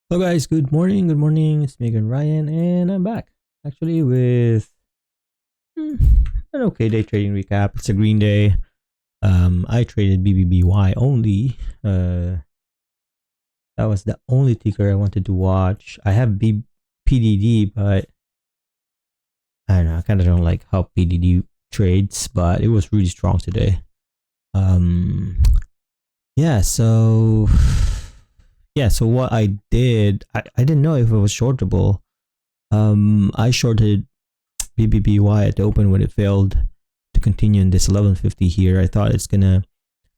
Hello guys, good morning. Good morning. It's Megan Ryan and I'm back actually with an okay day trading recap. It's a green day. I traded BBBY only. That was the only ticker I wanted to watch. I have PDD, but I don't know. I kind of don't like how PDD trades, but it was really strong today. Um, yeah. So what I did, I didn't know if it was shortable. I shorted BBBY at the open when it failed to continue in this 1150 here. I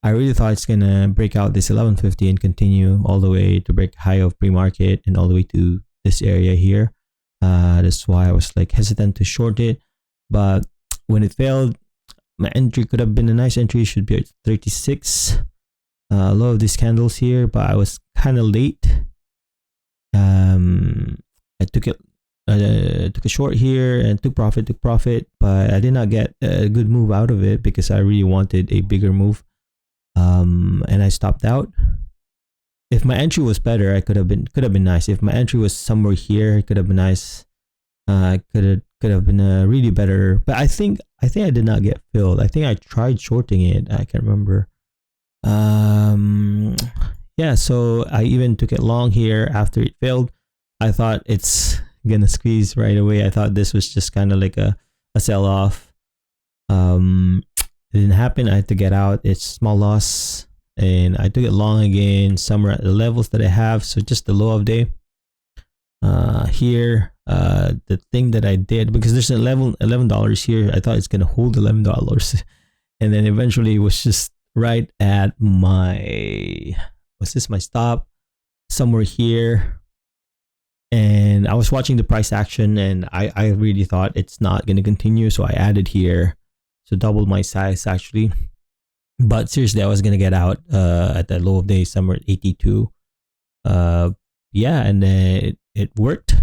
really thought it's gonna break out this 1150 and continue all the way to break high of pre-market and all the way to this area here. That's why I was like hesitant to short it. But when it failed, my entry could have been a nice entry. Should be at 36. Low of these candles here, but I was kind of late. I took a short here and took profit, but I did not get a good move out of it because I really wanted a bigger move. And I stopped out. If my entry was better, I could have been nice. If my entry was somewhere here, it could have been nice. Could have been a really better. But I think I did not get filled. I think I tried shorting it. I can't remember. Yeah. So I even took it long here after it failed. I thought it's gonna squeeze right away. I thought this was just kind of like a sell off. It didn't happen. I had to get out. It's small loss, and I took it long again somewhere at the levels that I have. So just the low of day. Here, the thing that I did, because there's $11 here, I thought it's gonna hold $11, and then eventually it was just right at my stop somewhere here. And I was watching the price action and I really thought it's not going to continue. So I added here. So doubled my size actually. But seriously, I was going to get out at that low of day somewhere at 82. Yeah, and then it worked.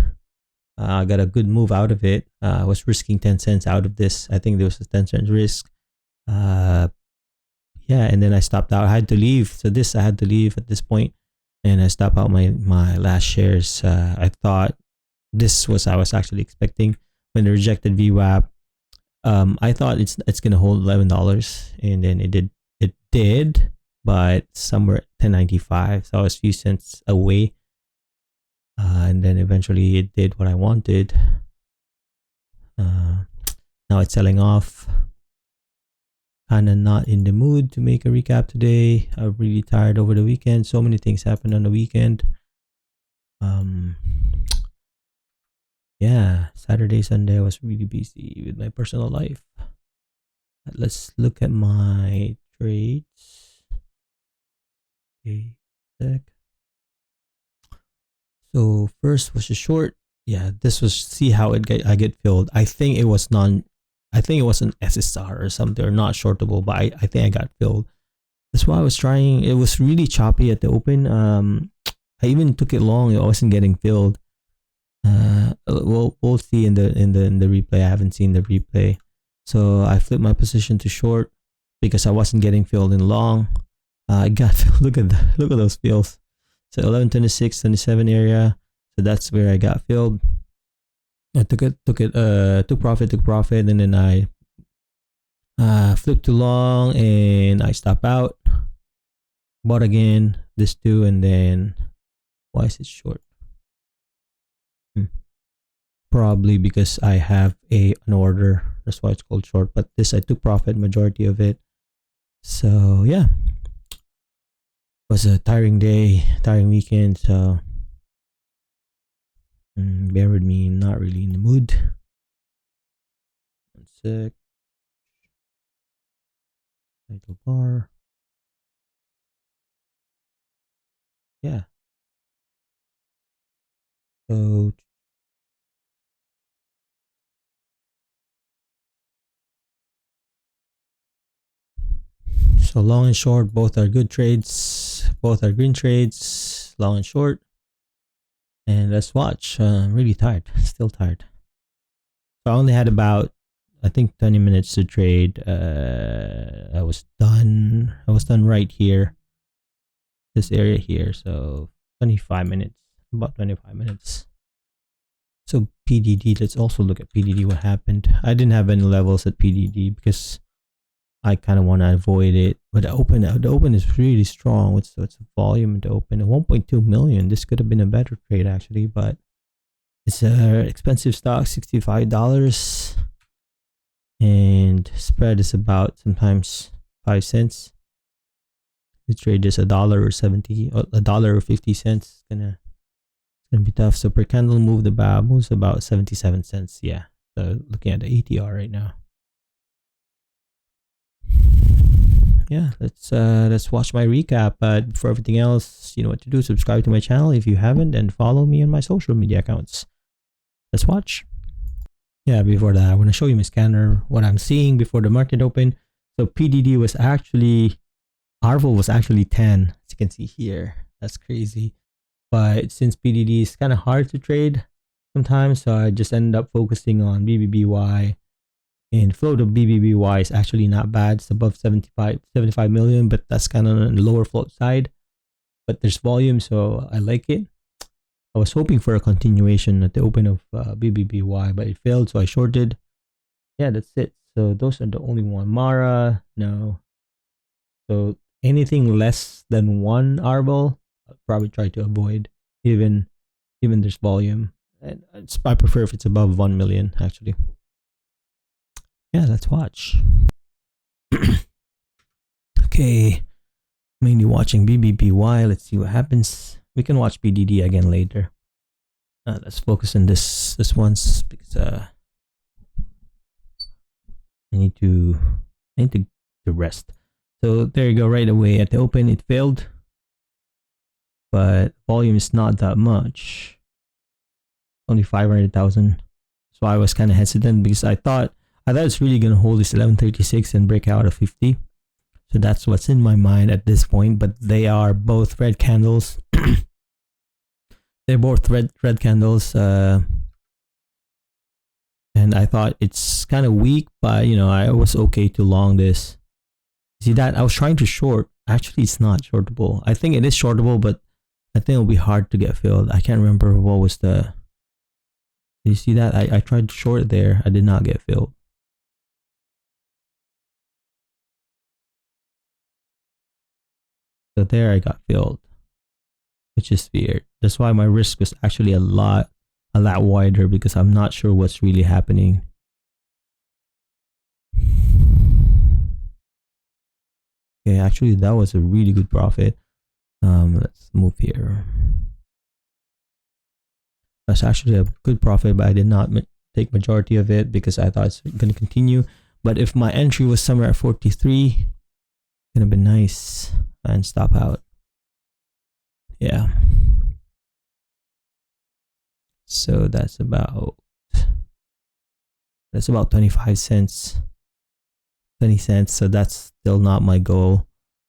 I got a good move out of it. I was risking 10 cents out of this. I think there was a 10 cent risk. Yeah, and then I stopped out. I had to leave. So I had to leave at this point. And I stopped out my last shares. I thought this was I was actually expecting when they rejected VWAP. I thought it's gonna hold $11, and then it did, but somewhere at 10.95. So I was a few cents away, and then eventually it did what I wanted. Now it's selling off. Kind of not in the mood to make a recap today. I'm really tired over the weekend. So many things happened on the weekend. Yeah, Saturday, Sunday I was really busy with my personal life. Let's look at my trades. Okay, sec. So first was a short. Yeah, this was see how I get filled. I think it was an SSR or something, or not shortable, but I think I got filled. That's why I was trying. It was really choppy at the open. I even took it long. It wasn't getting filled. We'll see in the replay. I haven't seen the replay, so I flipped my position to short because I wasn't getting filled in long. I got filled. Look at those fills. So 11, 26, 27 area. So that's where I got filled. I took profit, and then I flipped to long and I stop out. Bought again, this too, and then why is it short? Probably because I have an order. That's why it's called short. But this I took profit, majority of it. So yeah, it was a tiring day, tiring weekend. So bear with me, I'm not really in the mood. 1 sec. Title bar. Yeah. So long and short, both are good trades. Both are green trades, long and short. And let's watch. I'm really tired, still tired. So I only had about, I think 20 minutes to trade. I was done right here, this area here. So 25 minutes. about 25 minutes. So PDD, let's also look at PDD, what happened. I didn't have any levels at PDD because I kind of want to avoid it. But the open is really strong. What's the volume in the open? 1.2 million. This could have been a better trade actually, but it's a expensive stock, $65. And spread is about sometimes 5 cents. You trade this $1.70 or $1.50. It's gonna be tough. So per candle move, the BA moves about 77 cents. Yeah. So looking at the ATR right now. Yeah, let's watch my recap. But for everything else, you know what to do. Subscribe to my channel if you haven't, and follow me on my social media accounts. Let's watch. Yeah, before that, I want to show you my scanner, what I'm seeing before the market open. So PDD was actually, ARVO was actually 10, as you can see here. That's crazy. But since PDD is kind of hard to trade sometimes, so I just ended up focusing on BBBY. And float of BBBY is actually not bad. It's above 75 million, but that's kind of on the lower float side. But there's volume, so I like it. I was hoping for a continuation at the open of BBBY, but it failed, so I shorted. Yeah, that's it. So those are the only one. Mara, no. So anything less than 1 ARVO, I'll probably try to avoid, even there's volume. And I prefer if it's above 1 million, actually. Yeah, let's watch. Okay, mainly watching BBBY. Let's see what happens. We can watch PDD again later. Let's focus on this once because I need to rest. So there you go. Right away at the open, it failed, but volume is not that much. Only 500,000. So I was kind of hesitant because I thought it's really gonna hold this 1136 and break out of 50. So that's what's in my mind at this point. But they are both red candles. They're both red candles. And I thought it's kind of weak, but you know, I was okay to long this. See that? I was trying to short. Actually, it's not shortable. I think it is shortable, but I think it'll be hard to get filled. I can't remember what was the. You see that? I tried to short there. I did not get filled. So there I got filled, which is weird. That's why my risk was actually a lot wider, because I'm not sure what's really happening. Okay, actually that was a really good profit. Let's move here. That's actually a good profit, but I did not take majority of it because I thought it's going to continue. But if my entry was somewhere at 43, gonna be nice, and stop out. Yeah. So that's about 25 cents, 20 cents. So that's still not my goal.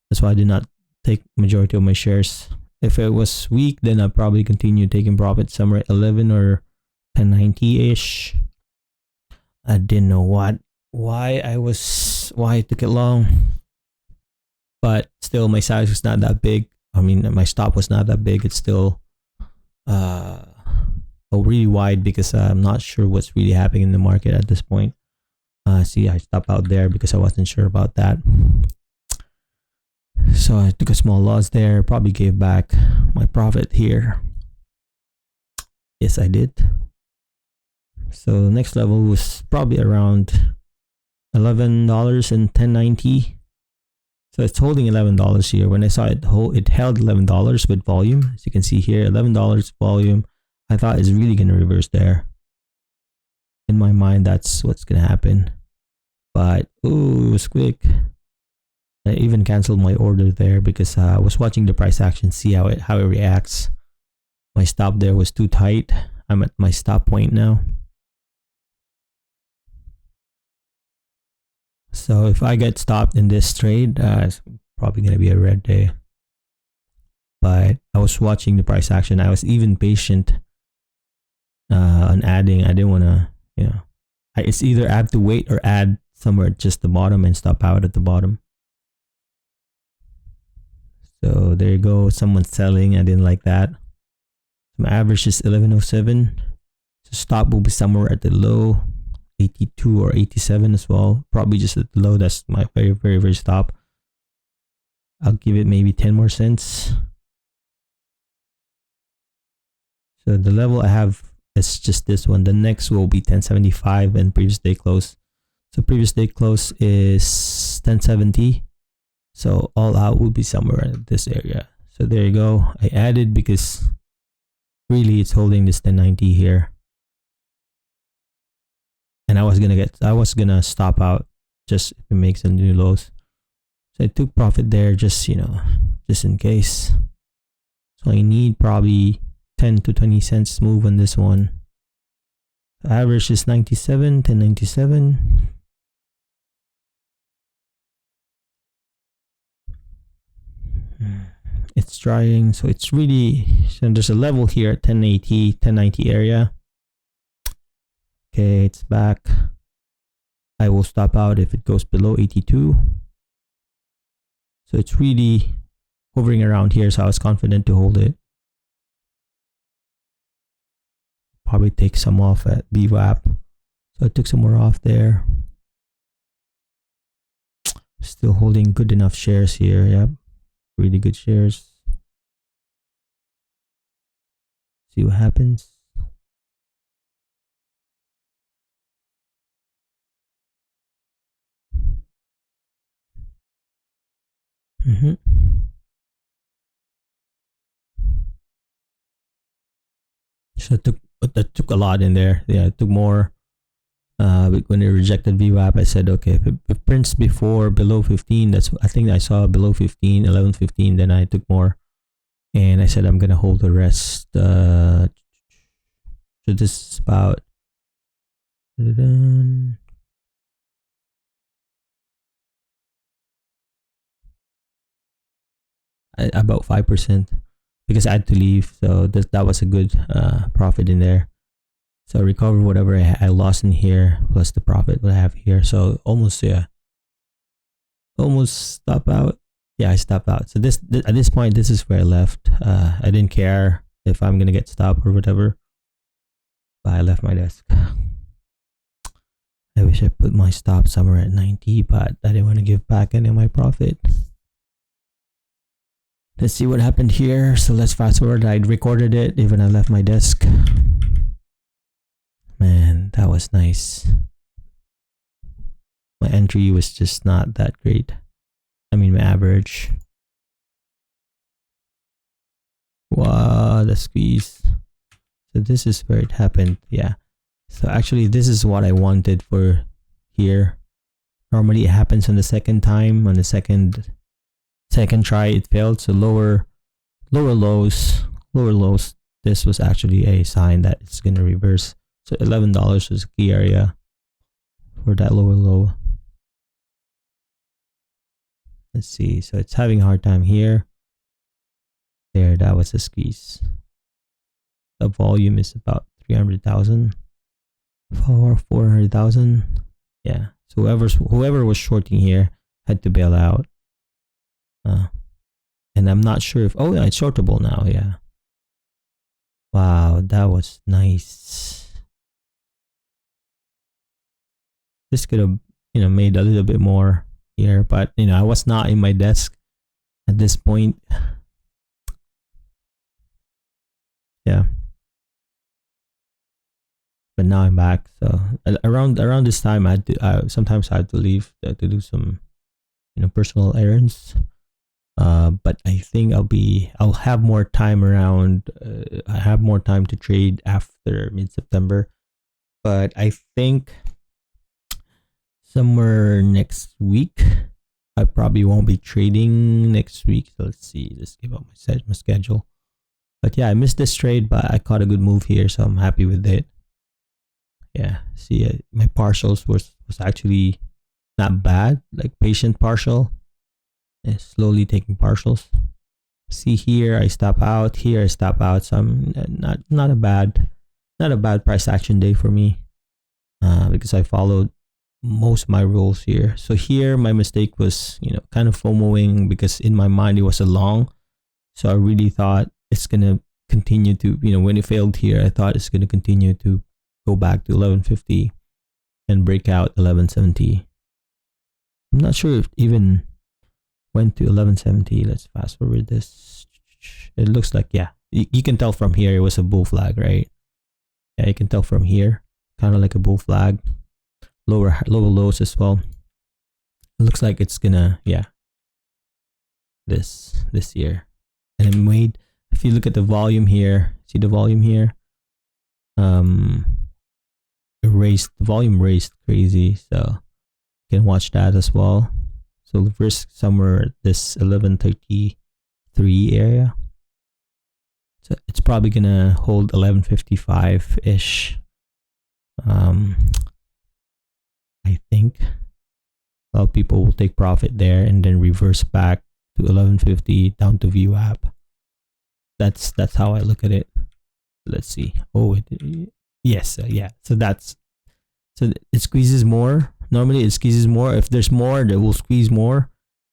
That's why I did not take majority of my shares. If it was weak, then I'll probably continue taking profit somewhere at 11 or 1090 ish. I didn't know why it took it long, but still my size was not that big. I mean, my stop was not that big. It's still really wide because I'm not sure what's really happening in the market at this point. See, I stopped out there because I wasn't sure about that. So I took a small loss there, probably gave back my profit here. Yes, I did. So next level was probably around $11 and $10.90. So it's holding $11 here. When I saw it held $11 with volume. As you can see here, $11 volume. I thought it's really going to reverse there. In my mind, that's what's going to happen. But, ooh, it was quick. I even canceled my order there because I was watching the price action, see how it reacts. My stop there was too tight. I'm at my stop point now. So if I get stopped in this trade, it's probably going to be a red day. But I was watching the price action. I was even patient on adding. I didn't want to, it's either I have to wait or add somewhere at just the bottom and stop out at the bottom. So there you go. Someone's selling. I didn't like that. My average is 1107. So stop will be somewhere at the low, 82 or 87 as well. Probably just at the low. That's my very stop. I'll give it maybe 10 more cents. So the level I have is just this one. The next will be 1075 and previous day close. So previous day close is 1070. So all out will be somewhere in this area. So there you go. I added because really it's holding this 1090 here. And I was gonna stop out just if it makes some new lows. So I took profit there just, just in case. So I need probably 10 to 20 cents move on this one. The average is 97, 1097. It's trying, so it's really, so there's a level here at 1080, 1090 area. Okay, it's back. I will stop out if it goes below 82. So it's really hovering around here, so I was confident to hold it. Probably take some off at BWAP. So I took some more off there. Still holding good enough shares here. Yep, really good shares. See what happens. So that took a lot in there. Yeah, it took more. When it rejected VWAP, I said, okay, if it prints below 15, I think I saw below 15, 11.15, then I took more. And I said, I'm going to hold the rest. So this is about about 5% because I had to leave. So that was a good profit in there. So recover whatever I lost in here plus the profit that I have here. So almost stop out. Yeah, I stopped out. So at this point, this is where I left. I didn't care if I'm gonna get stopped or whatever, but I left my desk. I wish I put my stop somewhere at 90, but I didn't want to give back any of my profit. Let's see what happened here. So let's fast forward. I recorded it even I left my desk. Man, that was nice. My entry was just not that great. I mean, my average. Wow, the squeeze. So this is where it happened. Yeah. So actually, this is what I wanted for here. Normally, it happens on the second time. On the second try, it failed. So lower lows. This was actually a sign that it's gonna reverse. So $11 was a key area for that lower low. Let's see. So it's having a hard time here. There, that was a squeeze. The volume is about 300,000 for 400,000. Yeah. So whoever was shorting here had to bail out. And I'm not sure if yeah, it's shortable now. Yeah. Wow, that was nice. This could have, made a little bit more here, but I was not in my desk at this point. Yeah. But now I'm back. So around this time, sometimes I had to leave to do some, personal errands. But I think I'll have more time around. I have more time to trade after mid-September, but I think somewhere next week, I probably won't be trading next week. So let's see. Let's give up my schedule. But yeah, I missed this trade, but I caught a good move here, so I'm happy with it. Yeah, see, my partials was actually not bad, like patient partial. And slowly taking partials. See here, I stop out. Here, I stop out. So I'm not a bad price action day for me, because I followed most of my rules here. So here, my mistake was, kind of FOMOing because in my mind it was a long. So I really thought it's gonna continue to, when it failed here, I thought it's going to continue to go back to 1150 and break out 1170. I'm not sure if it even went to 1170. Let's fast forward this. It looks like, yeah, you can tell from here it was a bull flag, right? Yeah, you can tell from here, kind of like a bull flag. Lower lows as well. It looks like it's gonna, yeah, this year. And it made, if you look at the volume here, see the volume here, the volume raised crazy, so you can watch that as well. So the risk somewhere at this 1133 area. So it's probably gonna hold 1155 ish. I think a lot of people will take profit there and then reverse back to 1150 down to VWAP. That's how I look at it. Let's see. Oh, yes, yeah. So it squeezes more. Normally it squeezes more. If there's more, they will squeeze more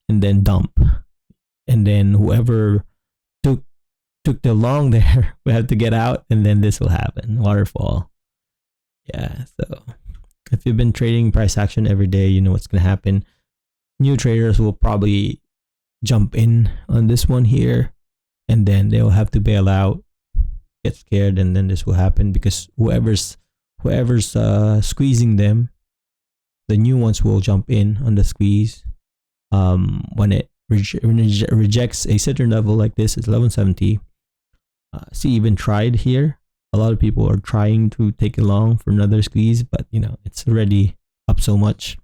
and then dump. And then whoever took the long there will have to get out, and then this will happen. Waterfall. Yeah, so if you've been trading price action every day, you know what's going to happen. New traders will probably jump in on this one here, and then they'll have to bail out, get scared, and then this will happen because whoever's squeezing them, the new ones will jump in on the squeeze. When it rejects a certain level like this, it's 1170. See, even tried here. A lot of people are trying to take it long for another squeeze, but it's already up so much.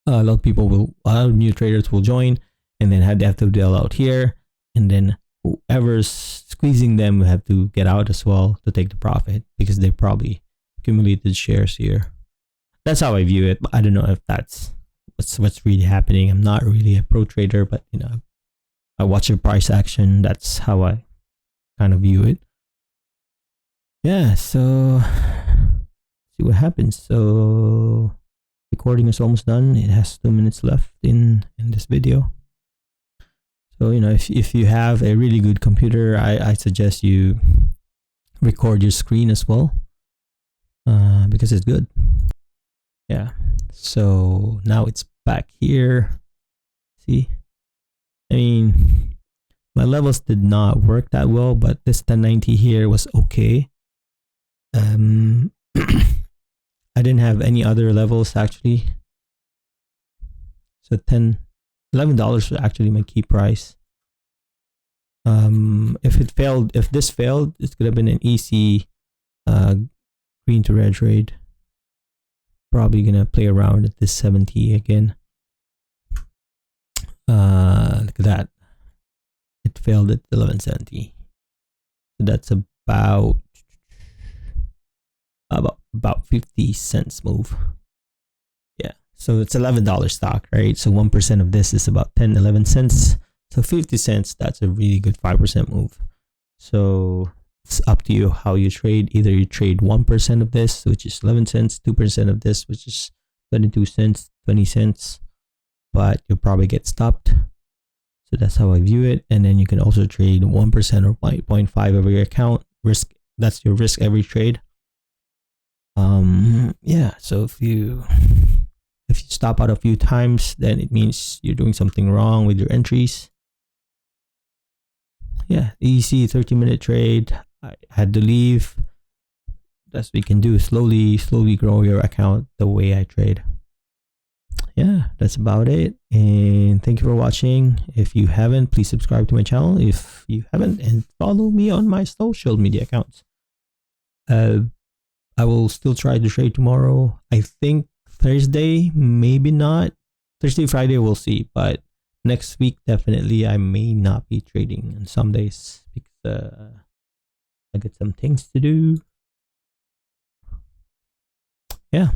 A lot of new traders will join, and then they have to bail out here, and then whoever's squeezing them will have to get out as well to take the profit because they probably accumulated shares here. That's how I view it. But I don't know if that's what's really happening. I'm not really a pro trader, but I watch the price action. That's how I kind of view it. Yeah, so see what happens. So recording is almost done. It has 2 minutes left in this video. So if you have a really good computer, I suggest you record your screen as well, because it's good. Yeah, so now it's back here. See, I mean, my levels did not work that well, but this 1090 here was okay. I didn't have any other levels actually. So $11 was actually my key price. If this failed, it could have been an easy green to red trade. Probably gonna play around at this 70 again. Look at that. It failed at 1170. So that's about 50 cents move. Yeah, so it's $11 stock, right? So 1% of this is about 11 cents. So 50 cents, that's a really good 5% move. So it's up to you how you trade. Either you trade 1% of this, which is 11 cents, 2% of this, which is 22 cents, 20 cents, but you'll probably get stopped. So that's how I view it. And then you can also trade 1% or 0.5 of your account. Risk, that's your risk every trade. Yeah, so if you stop out a few times, then it means you're doing something wrong with your entries. Yeah, easy 30-minute trade. I had to leave. That's what you can do. Slowly grow your account the way I trade. Yeah, that's about it. And thank you for watching. If you haven't, please subscribe to my channel if you haven't, and follow me on my social media accounts. I will still try to trade tomorrow. I think Thursday, maybe not. Thursday, Friday, we'll see. But next week, definitely, I may not be trading on some days because I got some things to do. Yeah.